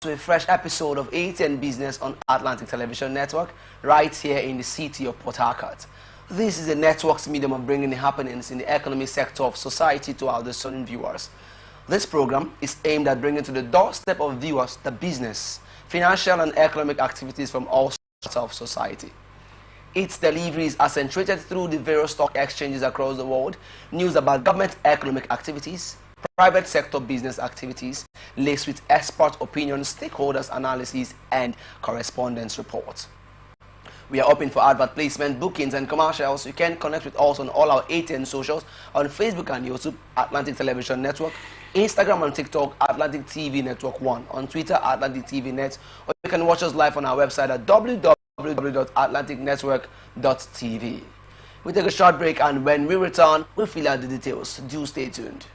to a fresh episode of Atn Business on Atlantic Television Network, right here in the city of Port Harcourt. This is the network's medium of bringing the happenings in the economic sector of society to our discerning viewers. This program is aimed at bringing to the doorstep of viewers the business, financial and economic activities from all sorts of society. Its delivery is accentuated through the various stock exchanges across the world, news about government economic activities, private sector business activities, laced with expert opinions, stakeholders analysis, and correspondence reports. We are open for advert placement, bookings, and commercials. You can connect with us on all our Atn socials on Facebook and YouTube, Atlantic Television Network, Instagram and TikTok, Atlantic TV Network 1, on Twitter, Atlantic TV Net, or you can watch us live on our website at www.atlanticnetwork.tv. We take a short break, and when we return, we'll fill out the details. Do stay tuned.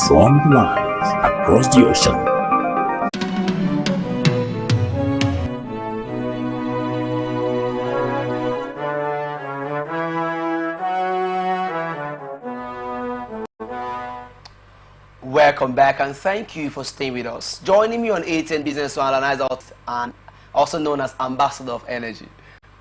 From lives across the ocean. Welcome back, and thank you for staying with us. Joining me on Atn Business to analyze us, and also known as Ambassador of Energy.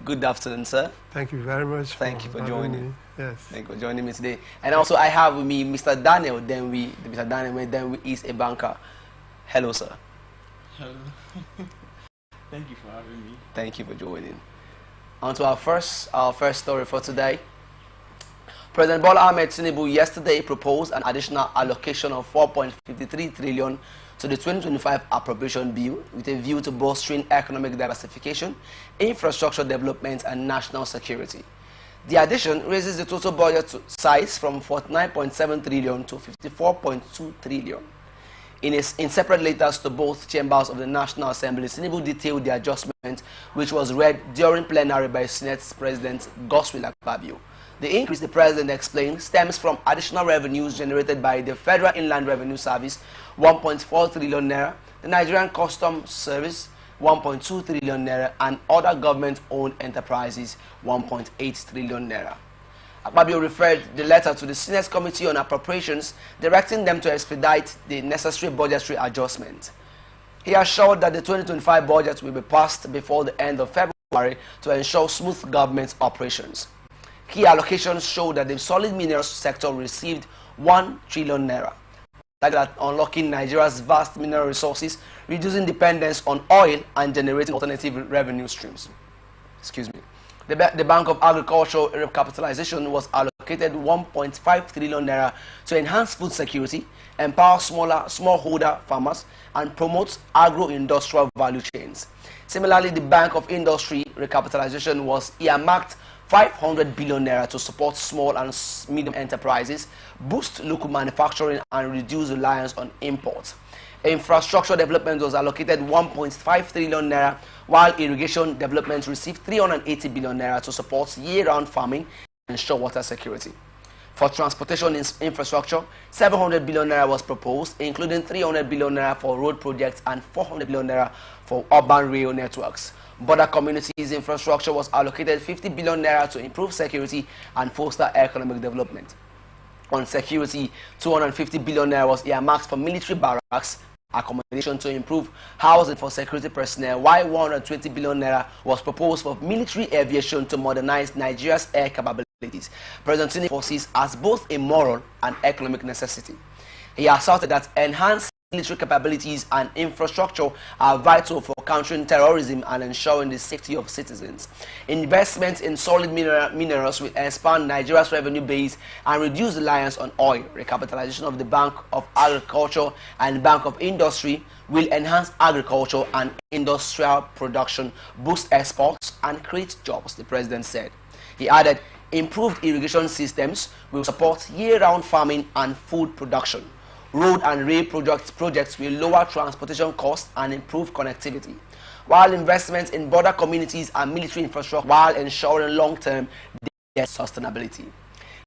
Good afternoon, sir. Thank you very much. Thank you for joining me. Yes. Thank you for joining me today. And also, I have with me Mr. Daniel Denwi. Mr. Daniel Denwi is a banker. Hello, sir. Hello. Thank you for having me. Thank you for joining. On to our first story for today. President Bola Ahmed Tinubu yesterday proposed an additional allocation of 4.53 trillion to the 2025 appropriation bill with a view to bolstering economic diversification, infrastructure development, and national security. The addition raises the total budget size from 49.7 trillion to 54.2 trillion. In separate letters to both chambers of the National Assembly, Tinubu detailed the adjustment, which was read during plenary by Senate President Godswill Akpabio. The increase, the President explained, stems from additional revenues generated by the Federal Inland Revenue Service, 1.4 trillion naira, the Nigerian Customs Service, 1.2 trillion naira, and other government-owned enterprises, 1.8 trillion naira. Akpabio referred the letter to the Senate Committee on Appropriations, directing them to expedite the necessary budgetary adjustment. He assured that the 2025 budget will be passed before the end of February to ensure smooth government operations. Key allocations show that the solid minerals sector received 1 trillion naira, that unlocking Nigeria's vast mineral resources, reducing dependence on oil, and generating alternative revenue streams. Excuse me. The Bank of Agricultural Recapitalization was allocated 1.5 trillion naira to enhance food security, empower smallholder farmers, and promote agro-industrial value chains. Similarly, the Bank of Industry Recapitalization was earmarked 500 billion naira to support small and medium enterprises, boost local manufacturing, and reduce reliance on imports. Infrastructure development was allocated 1.5 trillion naira, while irrigation development received 380 billion naira to support year-round farming and ensure water security. For transportation infrastructure, 700 billion naira was proposed, including 300 billion naira for road projects and 400 billion naira for urban rail networks. Border communities infrastructure was allocated 50 billion naira to improve security and foster economic development. On security, 250 billion naira was earmarked for military barracks, accommodation to improve housing for security personnel, while 120 billion naira was proposed for military aviation to modernize Nigeria's air capabilities, presenting forces as both a moral and economic necessity. He asserted that enhanced military capabilities and infrastructure are vital for countering terrorism and ensuring the safety of citizens. Investments in solid minerals will expand Nigeria's revenue base and reduce reliance on oil. Recapitalization of the Bank of Agriculture and Bank of Industry will enhance agriculture and industrial production, boost exports, and create jobs, the president said. He added, improved irrigation systems will support year-round farming and food production. Road and rail projects will lower transportation costs and improve connectivity, while investments in border communities and military infrastructure while ensuring long-term debt sustainability.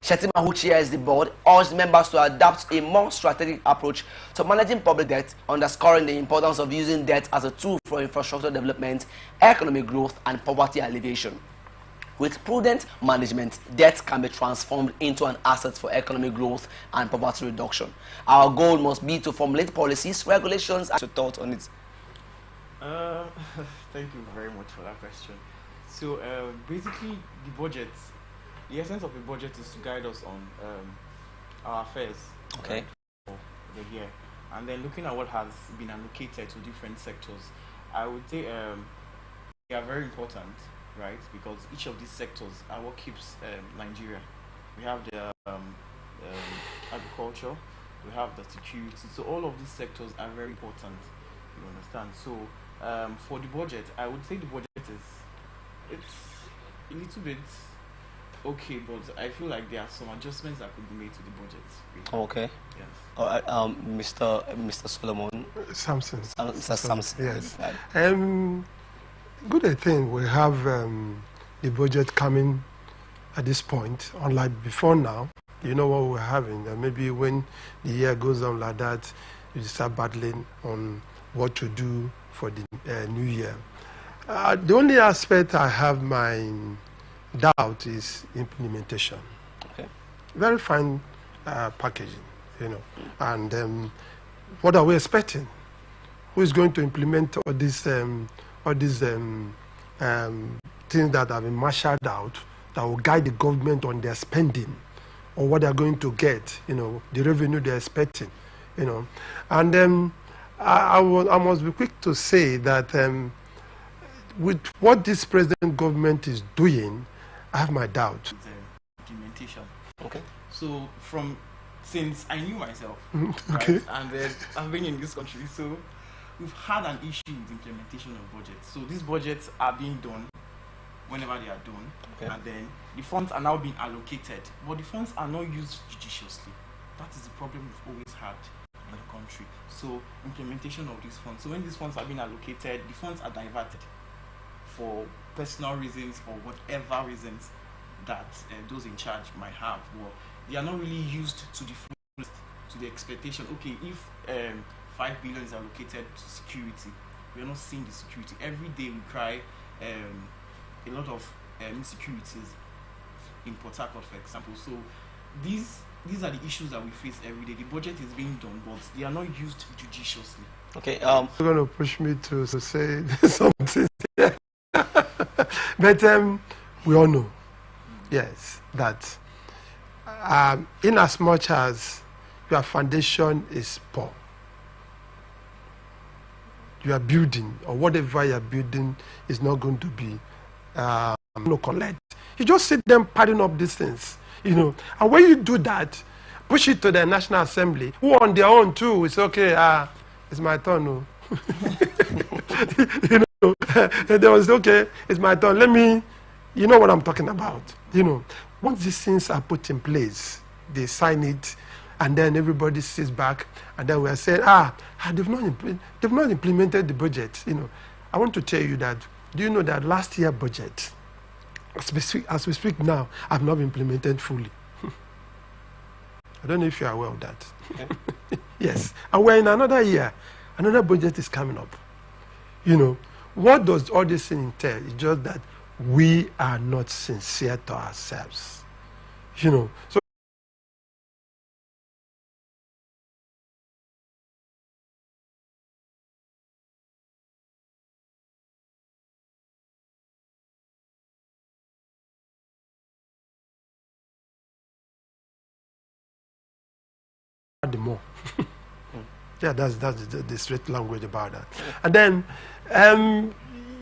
Shetima, who chairs the board, urged members to adopt a more strategic approach to managing public debt, underscoring the importance of using debt as a tool for infrastructure development, economic growth, and poverty alleviation. With prudent management, debt can be transformed into an asset for economic growth and poverty reduction. Our goal must be to formulate policies, regulations, and thoughts on it. Thank you very much for that question. So basically, the essence of the budget is to guide us on our affairs. Okay. For the year, and then looking at what has been allocated to different sectors, I would say they are very important, right? Because each of these sectors are what keeps Nigeria. We have the agriculture, we have the security. So all of these sectors are very important. You understand? So for the budget, I would say the budget it's a little bit okay, but I feel like there are some adjustments that could be made to the budget. Really. Okay. Yes. All right, Mr. Solomon. Samson. Mr. Samson. Yes. Right. Good, I think we have the budget coming at this point, unlike before now. You know what we're having. Maybe when the year goes on like that, you start battling on what to do for the new year. The only aspect I have my doubt is implementation. Okay. Very fine packaging, you know. And what are we expecting? Who is going to implement all these things that have been marshaled out that will guide the government on their spending or what they're going to get, you know, the revenue they're expecting, you know. And I must be quick to say that with what this present government is doing, I have my doubt. Implementation. Okay. So since I knew myself, Okay. right, and then I've been in this country, so we've had an issue with implementation of budgets. So these budgets are being done whenever they are done, okay, and then the funds are now being allocated, but the funds are not used judiciously. That is the problem we've always had in the country. So implementation of these funds. So when these funds are being allocated, the funds are diverted for personal reasons or whatever reasons that those in charge might have. Well, they are not really used to the fullest, to the expectation. Okay, if 5 billion is allocated to security, we are not seeing the security. Every day we cry a lot of insecurities in Port Harcourt, for example. So these are the issues that we face every day. The budget is being done, but they are not used judiciously. Okay. You're going to push me to say something. But we all know, yes, that in as much as your foundation is poor, you are building, or whatever you are building is not going to be no collect. You just see them padding up these things, you know. And when you do that, push it to the National Assembly, who on their own too, it's okay, it's my turn, no. You know, they was okay, it's my turn, let me, you know what I'm talking about, you know. Once these things are put in place, they sign it, and then everybody sits back, and then we're saying, they've not implemented the budget, you know. I want to tell you that, do you know that last year budget, as we speak now, have not been implemented fully. I don't know if you are aware of that. Okay. Yes, and we're in another year, another budget is coming up. You know, what does all this thing entail? It's just that we are not sincere to ourselves. You know, so the more. Yeah, that's the straight language about that. And then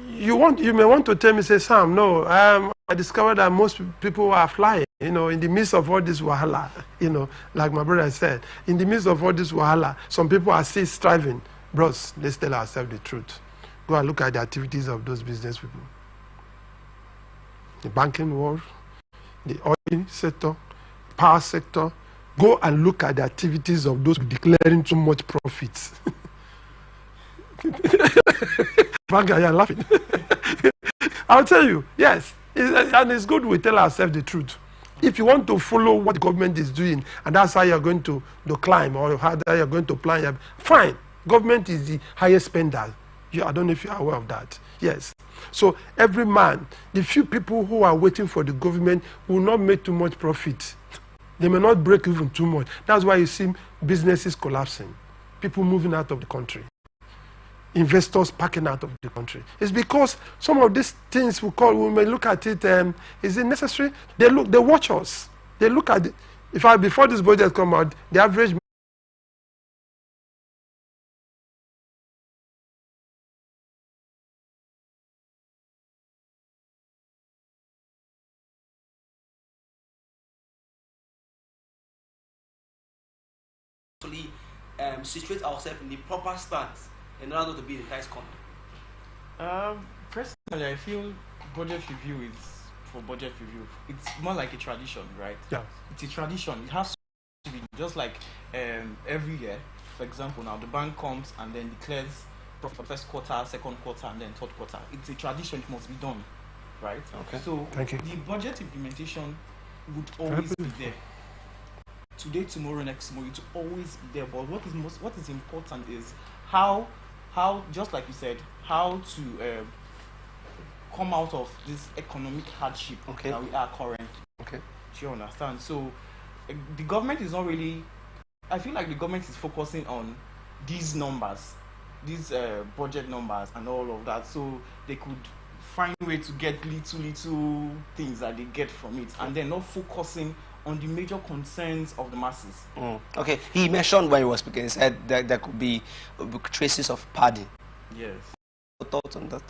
you may want to tell me, say, Sam, no, I discovered that most people are flying, in the midst of all this wahala, like my brother said, in the midst of all this wahala, some people are still striving. Bros, let's tell ourselves the truth. Go and look at the activities of those business people. The banking world, the oil sector, power sector. Go and look at the activities of those declaring too much profits. Banker, you're laughing. I'll tell you, yes, and it's good we tell ourselves the truth. If you want to follow what the government is doing, and that's how you're going to climb, or how you're going to plan, fine. Government is the highest spender. I don't know if you're aware of that. Yes. So every man, the few people who are waiting for the government will not make too much profit. They may not break even too much. That's why you see businesses collapsing, people moving out of the country, investors packing out of the country. It's because some of these things we may look at it, is it necessary? They watch us. They look at it. Before this budget come out, the average situate ourselves in the proper stance in order not to be in the price corner? Personally, I feel budget review is for budget review. It's more like a tradition, right? Yeah. It's a tradition. It has to be just like every year. For example, now the bank comes and then declares profit for first quarter, second quarter, and then third quarter. It's a tradition. It must be done, right? Okay. So Thank you. the budget implementation would always be there. Today, tomorrow, next tomorrow, it will always be there. But what is important is how just like you said, how to come out of this economic hardship that we are currently. Okay. Do you understand? So the government is not really. I feel like the government is focusing on these numbers, these budget numbers, and all of that, so they could find a way to get little things that they get from it, and they're not focusing on the major concerns of the masses. Okay, he mentioned when he was speaking, he said that there could be traces of padding. Yes. What thoughts on that?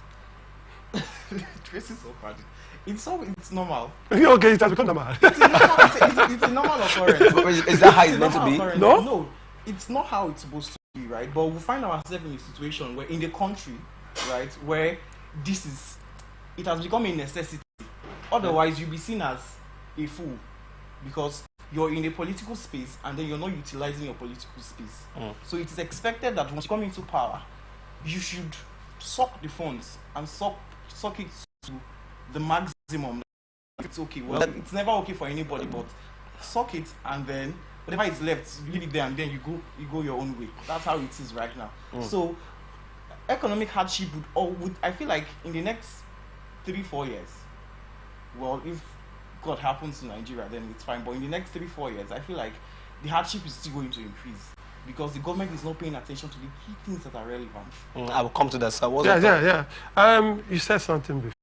Traces of padding. It's normal. Okay, it has become normal. It's a normal occurrence. Is that how it's meant to be? No, it's not how it's supposed to be, right? But we find ourselves in a situation where in the country, right, where it has become a necessity. Otherwise, you'll be seen as a fool, because you're in a political space and then you're not utilizing your political space. So it is expected that once you come into power, you should suck the funds and suck it to the maximum. It's okay. Well, it's never okay for anybody, but suck it, and then whatever is left, leave it there, and then you go your own way. That's how it is right now. So economic hardship would I feel like in the next 3-4 years, well, if God happens to Nigeria, then it's fine. But in the next 3-4 years, I feel like the hardship is still going to increase because the government is not paying attention to the key things that are relevant. I will come to that, sir. Yeah. You said something before.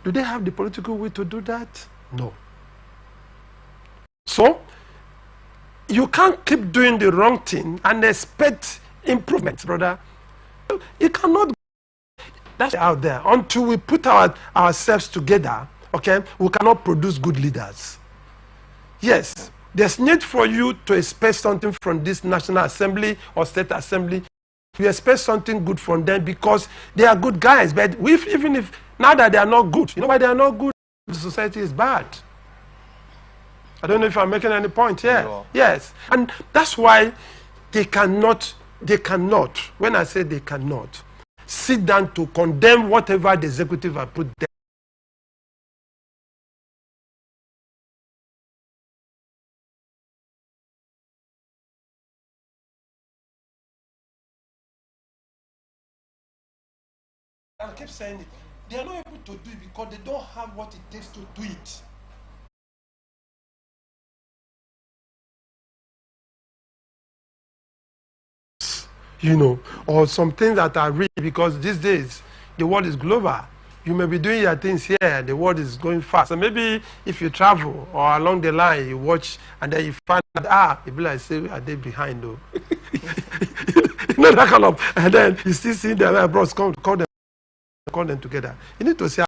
Do they have the political will to do that? No. So, you can't keep doing the wrong thing and expect improvements, brother. You cannot. That's out there. Until we put ourselves together, okay, we cannot produce good leaders. Yes, there's need for you to expect something from this National Assembly or State Assembly. You expect something good from them because they are good guys. But even if now that they are not good, you know why they are not good? The society is bad. I don't know if I'm making any point here. No. Yes. And that's why they cannot, when I say they cannot, sit down to condemn whatever the executive have put there. I keep saying it. They are not able to do it because they don't have what it takes to do it. You know, or some things that are real, because these days the world is global. You may be doing your things here, and the world is going fast. And maybe if you travel or along the line, you watch, and then you find out, people like say, are they behind though? You know that kind of, and then you still see them, bros, call them together. You need to say,